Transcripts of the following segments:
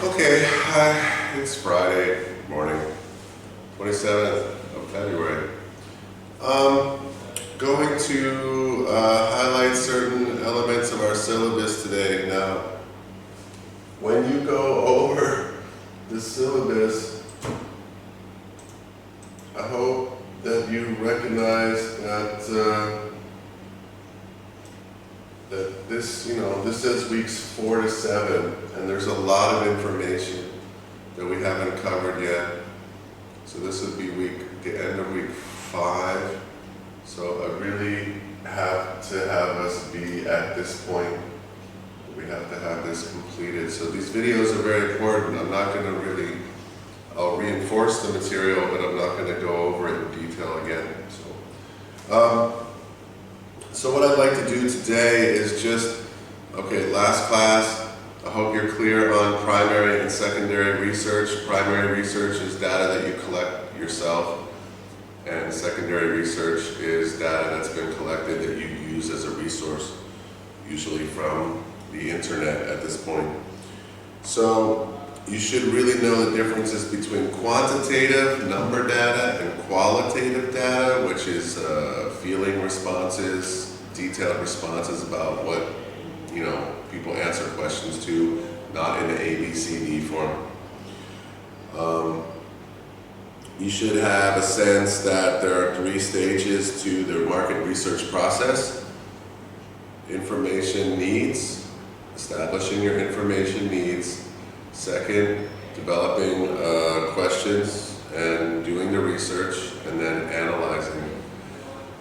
Okay, it's Friday morning, 27th of February. Going to highlight certain elements of our syllabus today. Now, when you go over the syllabus, I hope that you recognize that this says weeks 4 to 7, and there's a lot of information that we haven't covered yet. So this would be the end of week 5. So I really have to have us be at this point. We have to have this completed. So these videos are very important. I'm not going to I'll reinforce the material, but I'm not going to go over it in detail again. So what I'd like to do today is last class, I hope you're clear on primary and secondary research. Primary research is data that you collect yourself, and secondary research is data that's been collected that you use as a resource, usually from the internet at this point. So you should really know the differences between quantitative number data and qualitative data, which is feeling responses, detailed responses about what people answer questions to, not in an ABCD form. You should have a sense that there are 3 stages to the market research process. Information needs, establishing your information needs. Second, developing questions and doing the research, and then analyzing.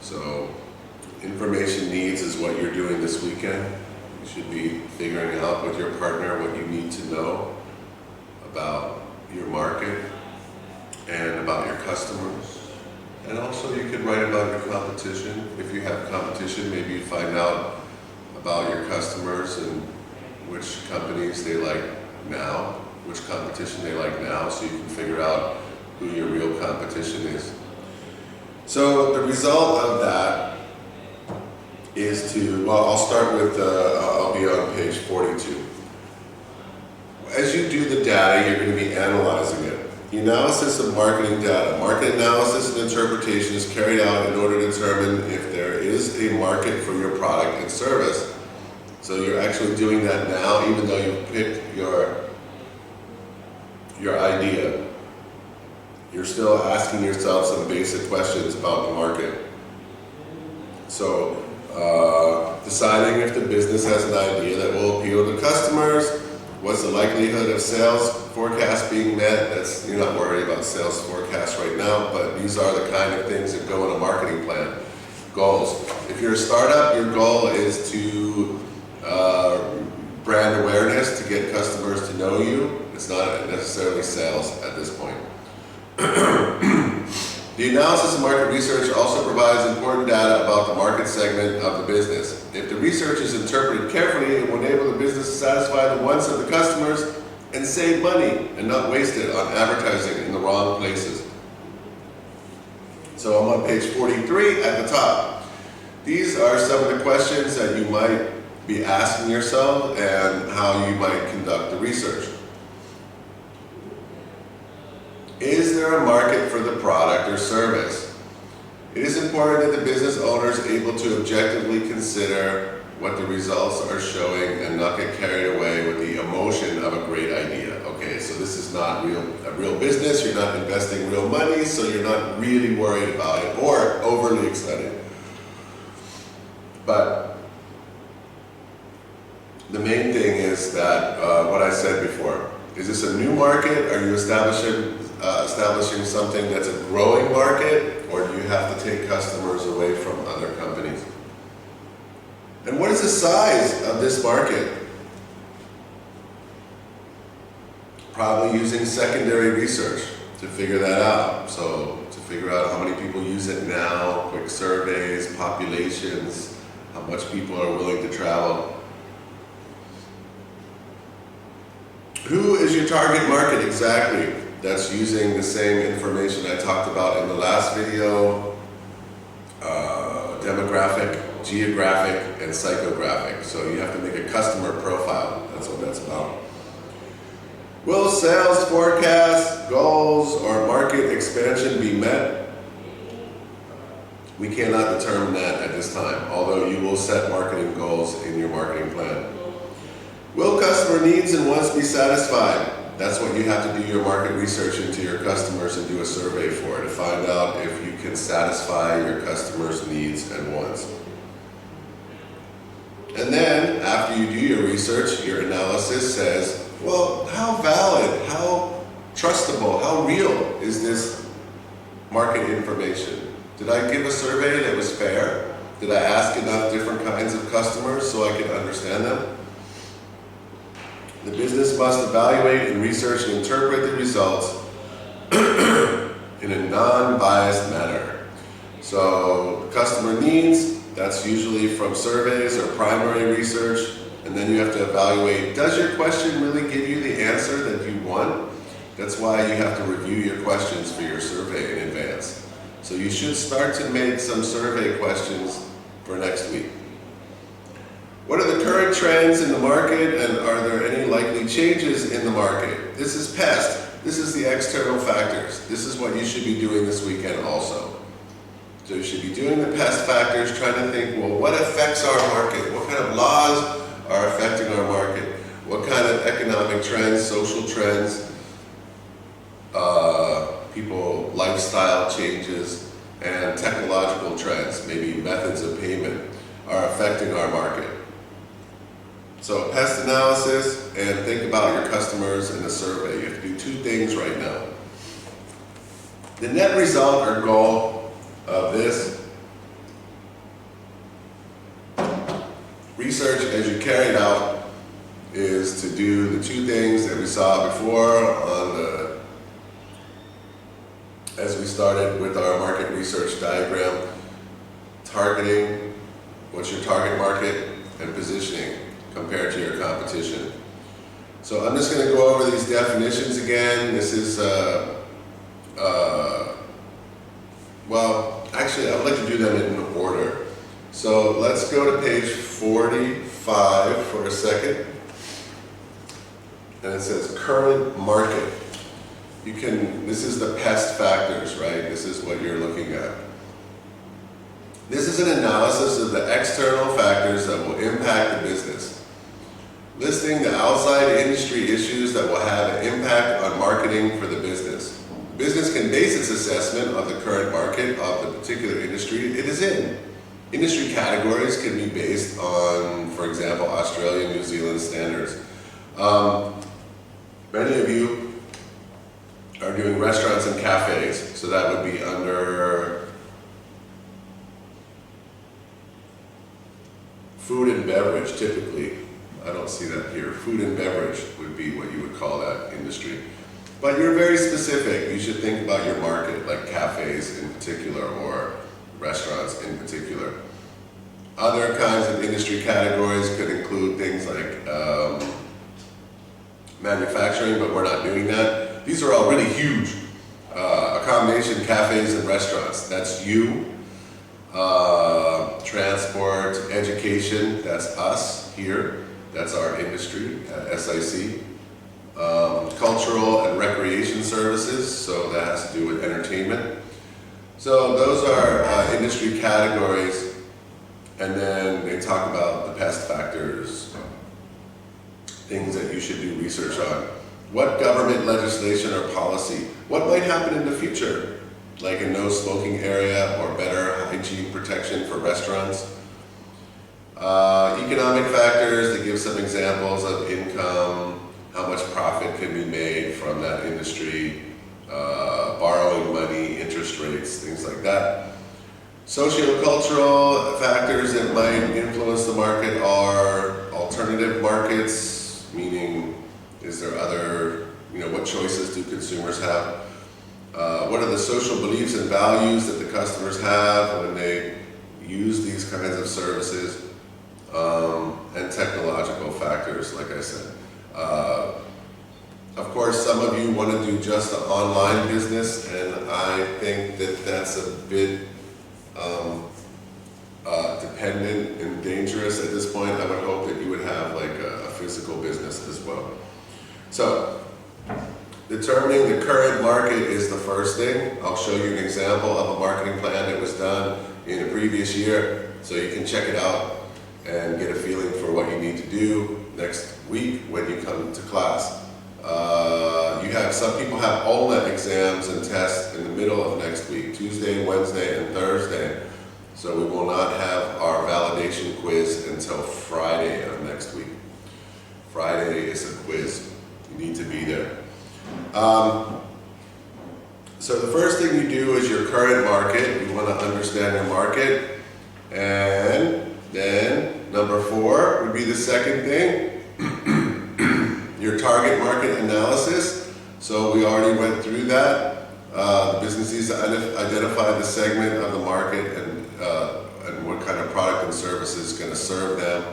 So information needs is what you're doing this weekend. You should be figuring out with your partner what you need to know about your market and about your customers. And also you could write about your competition. If you have competition, maybe you find out about your customers and which companies they like now, which competition they like now, so you can figure out who your real competition is. So the result of that is I'll start with, I'll be on page 42. As you do the data, you're going to be analyzing it. The analysis of marketing data. Market analysis and interpretation is carried out in order to determine if there is a market for your product and service. So you're actually doing that now, even though you picked your idea. You're still asking yourself some basic questions about the market. So, deciding if the business has an idea that will appeal to customers. What's the likelihood of sales forecast being met? You're not worried about sales forecasts right now, but these are the kind of things that go in a marketing plan. Goals. If you're a startup, your goal is to brand awareness, to get customers to know you. It's not necessarily sales at this point. The analysis of market research also provides important data about the market segment of the business. If the research is interpreted carefully, it will enable the business to satisfy the wants of the customers and save money and not waste it on advertising in the wrong places. So I'm on page 43 at the top. These are some of the questions that you might be asking yourself and how you might conduct the research. Is there a market for the product or service? It is important that the business owner is able to objectively consider what the results are showing and not get carried away with the emotion of a great idea. Okay, so this is not a real business, you're not investing real money, so you're not really worried about it or overly excited. But the main thing is that, what I said before, is this a new market? Are you establishing something that's a growing market, or do you have to take customers away from other companies? And what is the size of this market? Probably using secondary research to figure that out. So to figure out how many people use it now, quick surveys, populations, how much people are willing to travel. Who is your target market exactly? That's using the same information I talked about in the last video, demographic, geographic, and psychographic. So you have to make a customer profile. That's what that's about. Will sales forecasts, goals, or market expansion be met? We cannot determine that at this time, although you will set marketing goals in your marketing plan. Will customer needs and wants be satisfied? That's what you have to do your market research into your customers and do a survey for to find out if you can satisfy your customers' needs and wants. And then, after you do your research, your analysis says, well, how valid, how trustable, how real is this market information? Did I give a survey that was fair? Did I ask enough different kinds of customers so I could understand them? The business must evaluate and research and interpret the results in a non-biased manner. So, customer needs, that's usually from surveys or primary research, and then you have to evaluate, does your question really give you the answer that you want? That's why you have to review your questions for your survey in advance. So you should start to make some survey questions for next week. What are the current trends in the market, and are there any likely changes in the market? This is pest. This is the external factors. This is what you should be doing this weekend also. So you should be doing the pest factors, trying to think, well, what affects our market? What kind of laws are affecting our market? What kind of economic trends, social trends, people, lifestyle changes, and technological trends, maybe methods of payment, are affecting our market? So pest analysis and think about your customers in the survey. You have to do two things right now. The net result or goal of this research as you carry it out is to do the two things that we saw before as we started with our market research diagram. Targeting, what's your target market, and positioning compared to your competition. So I'm just going to go over these definitions again. This is, well, actually I would like to do them in order. So let's go to page 45 for a second. And it says current market. This is the pest factors, right? This is what you're looking at. This is an analysis of the external factors that will impact the business, listing the outside industry issues that will have an impact on marketing for the business. The business can base its assessment of the current market of the particular industry it is in. Industry categories can be based on, for example, Australian, New Zealand standards. Many of you are doing restaurants and cafes, so that would be under food and beverage typically. I don't see that here. Food and beverage would be what you would call that industry. But you're very specific. You should think about your market, like cafes in particular or restaurants in particular. Other kinds of industry categories could include things like manufacturing, but we're not doing that. These are all really huge. Accommodation, cafes, and restaurants, that's you. Transport, education, that's us here. That's our industry at SIC. Cultural and recreation services, so that has to do with entertainment. So those are industry categories, and then they talk about the pest factors, things that you should do research on. What government legislation or policy? What might happen in the future? Like a no smoking area or better hygiene protection for restaurants. Economic factors, they give some examples of income, how much profit can be made from that industry, borrowing money, interest rates, things like that. Sociocultural factors that might influence the market are alternative markets, meaning is there other, what choices do consumers have? What are the social beliefs and values that the customers have when they use these kinds of services? And technological factors, like I said. Of course, some of you want to do just an online business, and I think that that's a bit dependent and dangerous at this point. I would hope that you would have like a physical business as well. So, Determining the current market is the first thing. I'll show you an example of a marketing plan that was done in a previous year, so you can check it out and get a feeling for what you need to do next week when you come to class. Some people have OLED exams and tests in the middle of next week, Tuesday, Wednesday, and Thursday. So we will not have our validation quiz until Friday of next week. Friday is a quiz. You need to be there. So the first thing you do is your current market. You want to understand your market. And then number 4 would be the second thing, your target market analysis. So we already went through that. The business needs to identify the segment of the market and what kind of product and service is going to serve them.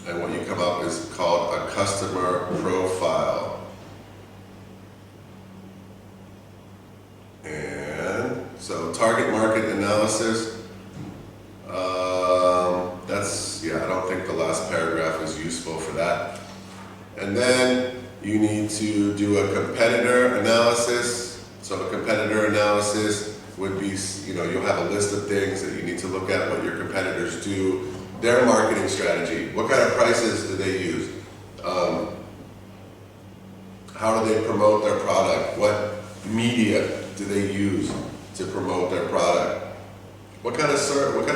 And what you come up is called a customer profile. And so target market analysis, I don't think the last paragraph is useful for that. And then you need to do a competitor analysis. So a competitor analysis would be, you'll have a list of things that you need to look at what your competitors do, their marketing strategy, what kind of prices do they use, how do they promote their product, what media do they use to promote their product, what kind of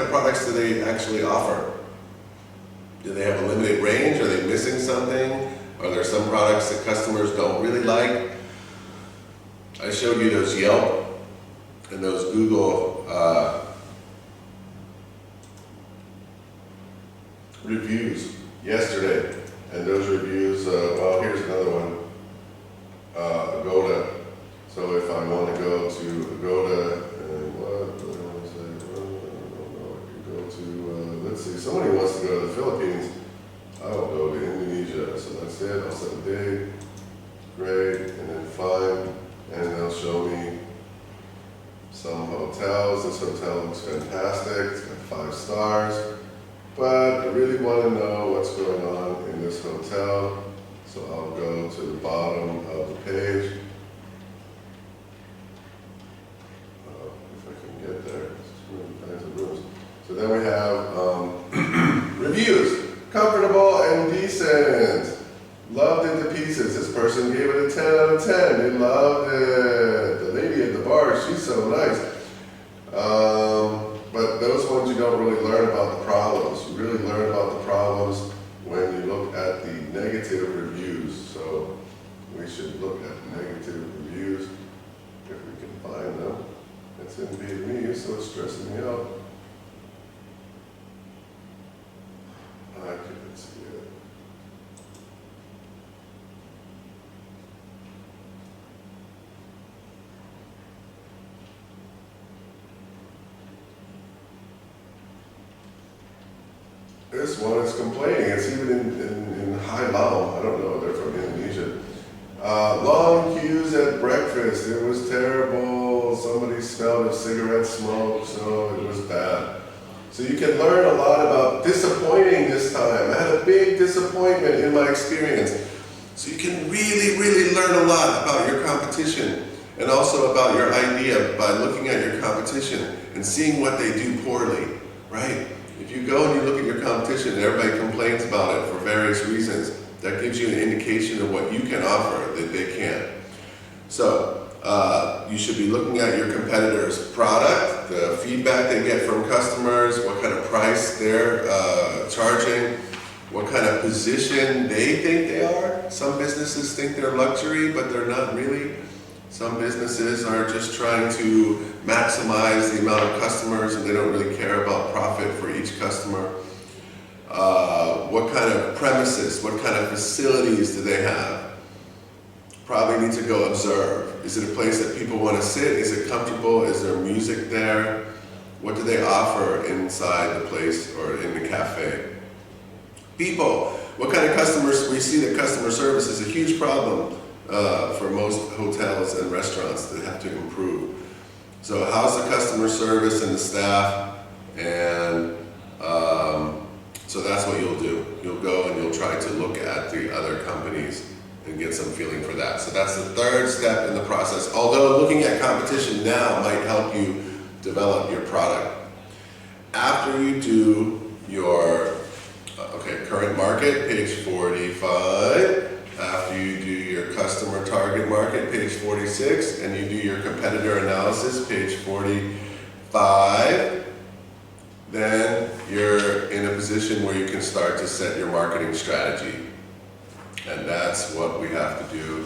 products do they actually offer? Do they have a limited range? Are they missing something? Are there some products that customers don't really like? I showed you those Yelp and those Google reviews yesterday. And those reviews, here's another one, Agoda. So if I want to go to Agoda, and what do I want to say? I don't know. I could go to, let's see, somebody wants to go to the Philippines. I'll go to Indonesia. So that's it. I'll set a date. Great. And then find. And they'll show me some hotels. This hotel looks fantastic. It's got 5 stars. But I really want to know what's going on in this hotel. So I'll go to the bottom of the page. If I can get there. There's too many kinds of rooms. So then we have reviews. Comfortable and decent. Loved it to pieces. This person gave it a 10 out of 10. They loved it. The lady at the bar, she's so nice. But those ones you don't really learn about the problems. You really learn about the problems when you look at the negative reviews. So we should look at negative reviews if we can find them. It's in Vietnamese, so it's stressing me out. I couldn't see it. This one is complaining. It's even in Hai Lao. I don't know. They're from Indonesia. Long queues at breakfast. It was terrible. Somebody smelled of cigarette smoke, so it was bad. So you can learn a lot about disappointing this time. I had a big disappointment in my experience. So you can really, really learn a lot about your competition and also about your idea by looking at your competition and seeing what they do poorly, right? If you go and you look at your competition and everybody complains about it for various reasons, that gives you an indication of what you can offer that they can't. So you should be looking at your competitors' product, the feedback they get from customers, what kind of price they're charging, what kind of position they think they are. Some businesses think they're luxury, but they're not really. Some businesses are just trying to maximize the amount of customers and they don't really care about profit for each customer. What kind of premises, what kind of facilities do they have? Probably need to go observe. Is it a place that people want to sit? Is it comfortable? Is there music there? What do they offer inside the place or in the cafe? People, what kind of customers? We see that customer service is a huge problem for most hotels and restaurants that have to improve. So how's the customer service and the staff? And so that's what you'll do. You'll go and you'll try to look at the other companies and get some feeling for that. So that's the third step in the process. Although looking at competition now might help you develop your product. After you do your current market, page 45. After you do your customer target market, page 46, and you do your competitor analysis, page 45, then you're in a position where you can start to set your marketing strategy. And that's what we have to do.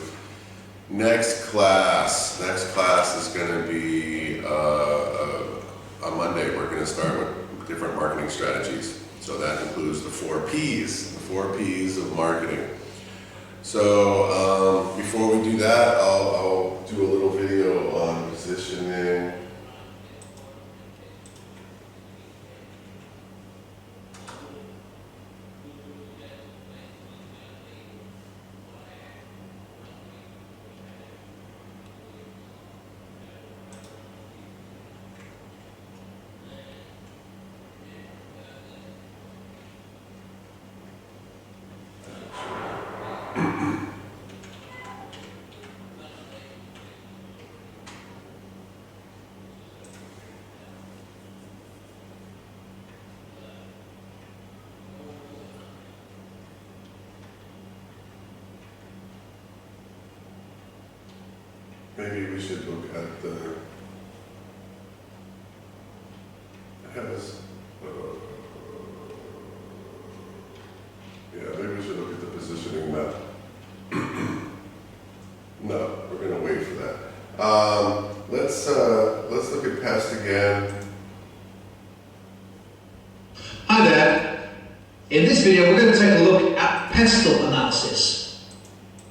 Next class is going to be on Monday. We're going to start with different marketing strategies. So that includes the 4 Ps, the 4 Ps of marketing. So before we do that, I'll do a little video on positioning. Maybe we should look at the, maybe we should look at the positioning map. No, we're going to wait for that. Let's look at pest again. Hi there. In this video, we're going to take a look at pestle analysis.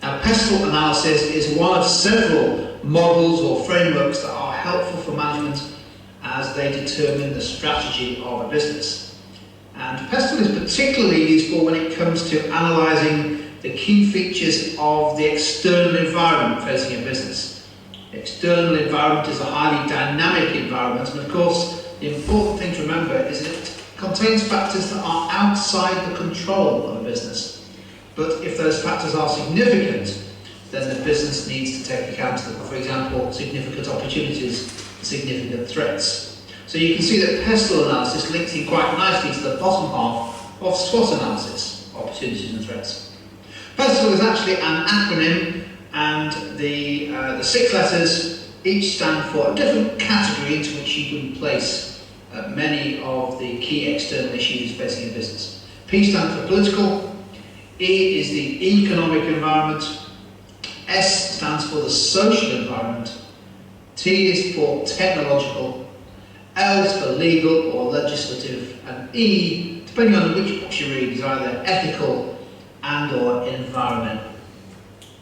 Now, pestle analysis is one of several models or frameworks that are helpful for management as they determine the strategy of a business. And pestle is particularly useful when it comes to analysing the key features of the external environment facing a business. The external environment is a highly dynamic environment, and of course the important thing to remember is it contains factors that are outside the control of a business. But if those factors are significant, then the business needs to take account of them. For example, significant opportunities, significant threats. So you can see that pestle analysis links in quite nicely to the bottom half of SWOT analysis, opportunities and threats. Pestle is actually an acronym, and the 6 letters each stand for a different category into which you can place many of the key external issues facing a business. P stands for political, E is the economic environment, S stands for the social environment, T is for technological, L is for legal or legislative, and E, depending on which box you read, is either ethical and or environmental.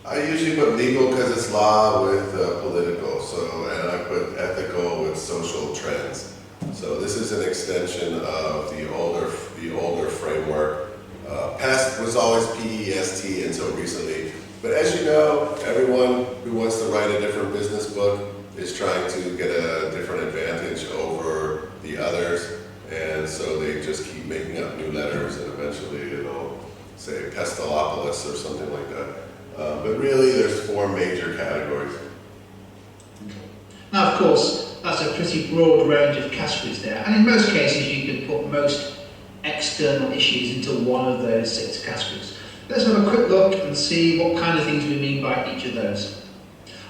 I usually put legal because it's law with political, and I put ethical with social trends. So this is an extension of the older framework. PEST was always P-E-S-T until recently. But as you know, everyone who wants to write a different business book is trying to get a different advantage over the others. And so they just keep making up new letters, and eventually it'll say Pestalopolis or something like that. But really, there's 4 major categories. Now, of course, that's a pretty broad range of categories there. And in most cases, you could put most external issues into one of those 6 categories. Let's have a quick look and see what kind of things we mean by each of those.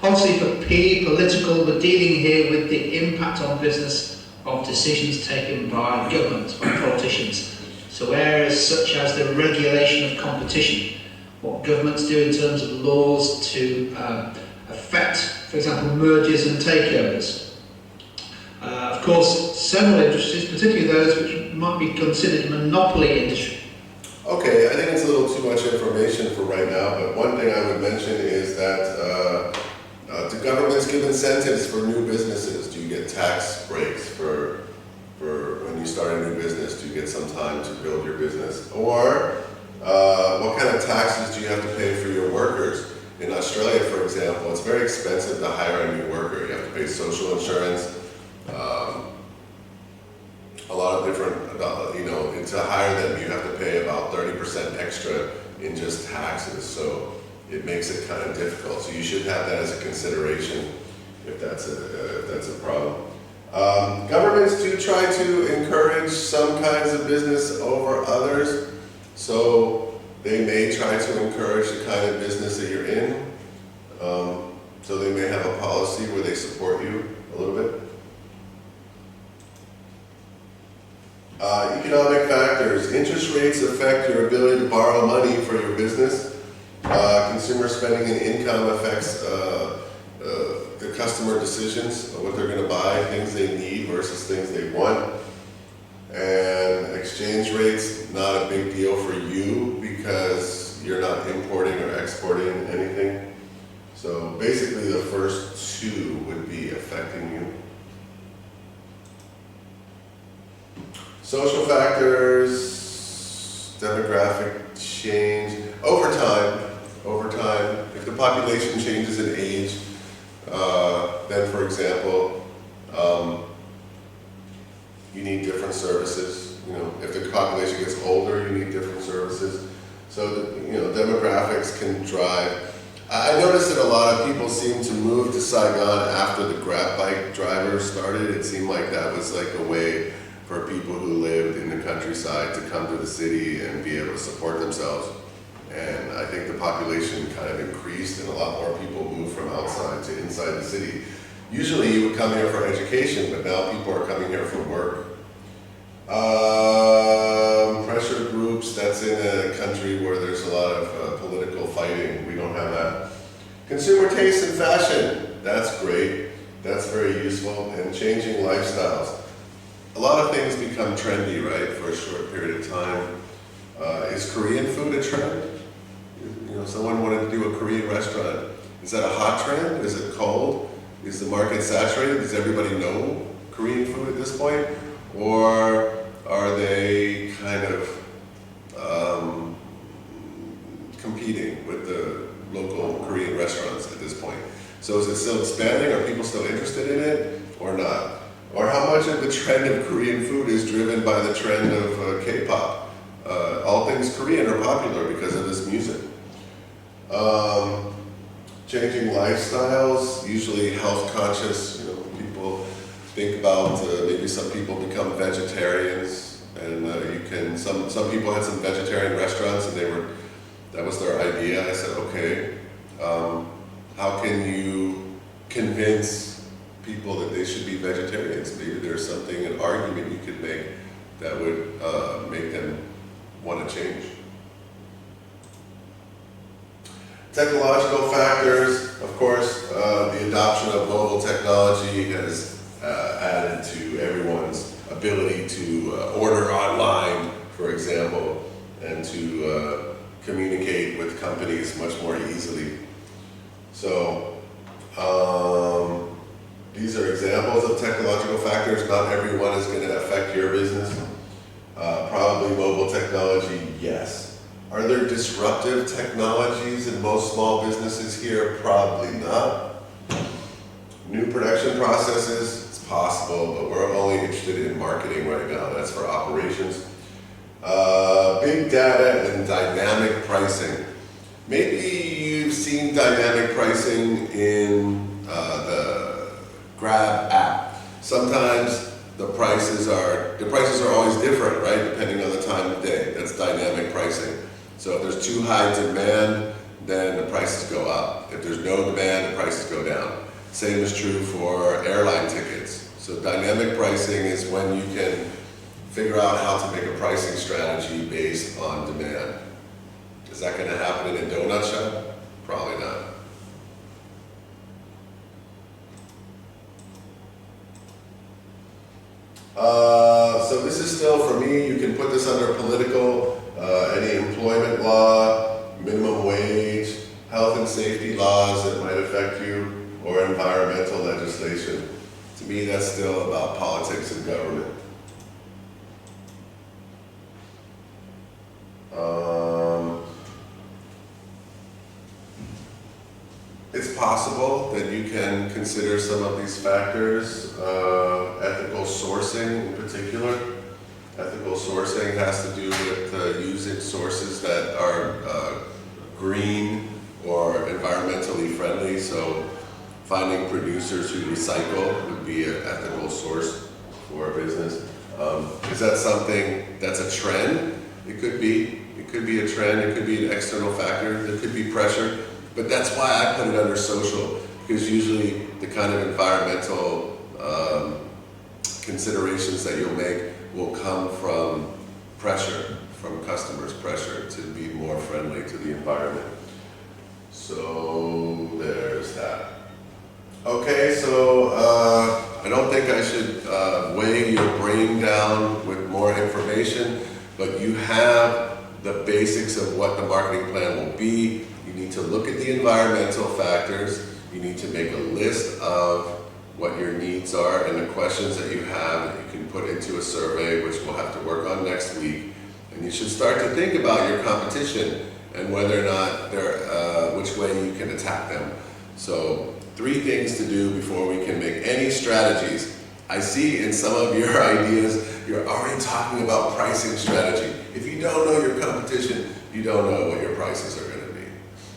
Obviously for P, political, we're dealing here with the impact on business of decisions taken by government, by politicians. So areas such as the regulation of competition, what governments do in terms of laws to affect, for example, mergers and takeovers. Of course, several industries, particularly those which might be considered monopoly industry. Okay, I think it's a little too much information for right now, but one thing I would mention is that do governments give incentives for new businesses? Do you get tax breaks for when you start a new business? Do you get some time to build your business? Or what kind of taxes do you have to pay for your workers? In Australia, for example, it's very expensive to hire a new worker. You have to pay social insurance, a lot of different, to hire them, you have to pay about 30% extra in just taxes. So it makes it kind of difficult. So you should have that as a consideration if that's a problem. Governments do try to encourage some kinds of business over others, so they may try to encourage the kind of business that you're in. So they may have a policy where they support you a little bit. Economic factors. Interest rates affect your ability to borrow money for your business. Consumer spending and income affects the customer decisions of what they're going to buy, things they need versus things they want. And exchange rates, not a big deal for you because you're not importing or exporting anything. So basically the first two would be affecting you. Social factors, demographic change, over time, if the population changes in age, then for example, you need different services. You know, if the population gets older, you need different services. So, demographics can drive. I noticed that a lot of people seem to move to Saigon after the grab bike drivers started. It seemed like that was like a way for people who lived in the countryside to come to the city and be able to support themselves. And I think the population kind of increased and a lot more people moved from outside to inside the city. Usually you would come here for education, but now people are coming here for work. Pressure groups, that's in a country where there's a lot of political fighting. We don't have that. Consumer taste and fashion, that's great. That's very useful. And changing lifestyles. A lot of things become trendy, right, for a short period of time. Is Korean food a trend? Someone wanted to do a Korean restaurant. Is that a hot trend? Is it cold? Is the market saturated? Does everybody know Korean food at this point? Or are they kind of competing with the local Korean restaurants at this point? So is it still expanding? Are people still interested in it or not? Or how much of the trend of Korean food is driven by the trend of K-pop? All things Korean are popular because of this music. Changing lifestyles, usually health conscious. People think about maybe some people become vegetarians, and some people had some vegetarian restaurants, and that was their idea. I said, okay, how can you convince people that they should be vegetarians? Maybe there's an argument you could make that would make them want to change. Technological factors, of course, the adoption of mobile technology has added to everyone's ability to order online, for example, and to communicate with companies much more easily. So, these are examples of technological factors. Not everyone is going to affect your business. Probably mobile technology, yes. Are there disruptive technologies in most small businesses here? Probably not. New production processes, it's possible, but we're only interested in marketing right now. That's for operations. Big data and dynamic pricing. Maybe you've seen dynamic pricing in the Grab app. Sometimes the prices are always different, right? Depending on the time of day. That's dynamic pricing. So if there's too high demand, then the prices go up. If there's no demand, the prices go down. Same is true for airline tickets. So dynamic pricing is when you can figure out how to make a pricing strategy based on demand. Is that going to happen in a donut shop? Probably not. So this is still, for me, you can put this under political, any employment law, minimum wage, health and safety laws that might affect you, or environmental legislation. To me, that's still about politics and government. It's possible that you can consider some of these factors, ethical sourcing in particular. Ethical sourcing has to do with using sources that are green or environmentally friendly. So finding producers who recycle would be an ethical source for a business. Is that something that's a trend? It could be. It could be a trend. It could be an external factor. There could be pressure. But that's why I put it under social, because usually the kind of environmental considerations that you'll make will come from pressure, from customers' pressure to be more friendly to the environment. So there's that. Okay, so I don't think I should weigh your brain down with more information, but you have the basics of what the marketing plan will be. You need to look at the environmental factors. You need to make a list of what your needs are and the questions that you have that you can put into a survey, which we'll have to work on next week. And you should start to think about your competition and whether or not which way you can attack them. So 3 things to do before we can make any strategies. I see in some of your ideas, you're already talking about pricing strategy. If you don't know your competition, you don't know what your prices are going to be.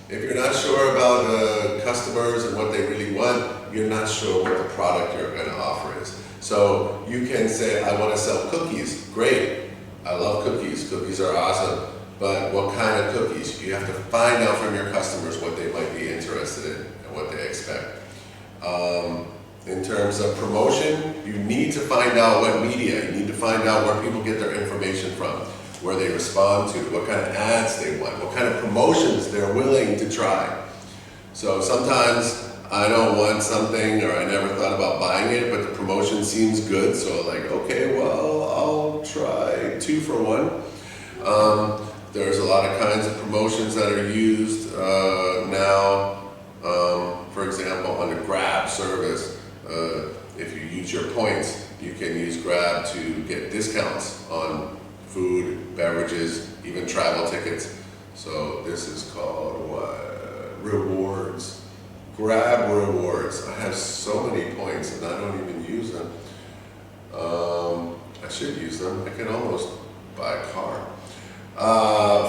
If you're not sure about the customers and what they really want, you're not sure what the product you're going to offer is. So you can say, I want to sell cookies. Great. I love cookies. Cookies are awesome. But what kind of cookies? You have to find out from your customers what they might be interested in and what they expect. In terms of promotion, you need to find out what media, you need to find out where people get their information from, where they respond to, what kind of ads they want, what kind of promotions they're willing to try. So sometimes I don't want something, or I never thought about buying it, but the promotion seems good, so like, okay, well, I'll try 2 for 1. There's a lot of kinds of promotions that are used now. For example, on the Grab service, if you use your points, you can use Grab to get discounts on food, beverages, even travel tickets. So this is called what? Rewards. Grab rewards. I have so many points and I don't even use them. I should use them. I can almost buy a car.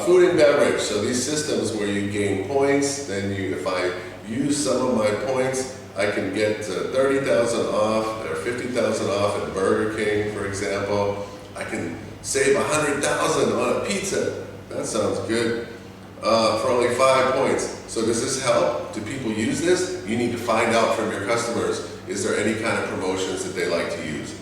Food and beverage. So these systems where you gain points, then if I use some of my points, I can get 30,000 off or 50,000 off at Burger King, for example. I can save 100,000 on a pizza. That sounds good. For only 5 points. So does this help? Do people use this? You need to find out from your customers, is there any kind of promotions that they like to use?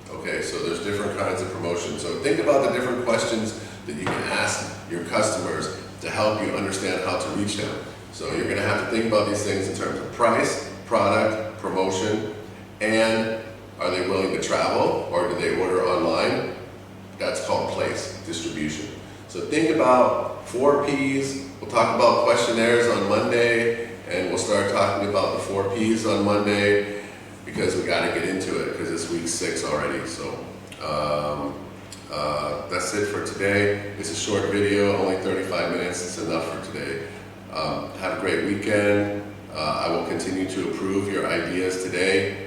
Okay, so there's different kinds of promotions. So think about the different questions that you can ask your customers to help you understand how to reach them. So you're going to have to think about these things in terms of price, product, promotion, and are they willing to travel or do they order online? That's called place, distribution. So think about 4 Ps. We'll talk about questionnaires on Monday, and we'll start talking about the 4 Ps on Monday because we got to get into it because it's week 6 already. So that's it for today. It's a short video, only 35 minutes. It's enough for today. Have a great weekend. I will continue to approve your ideas today.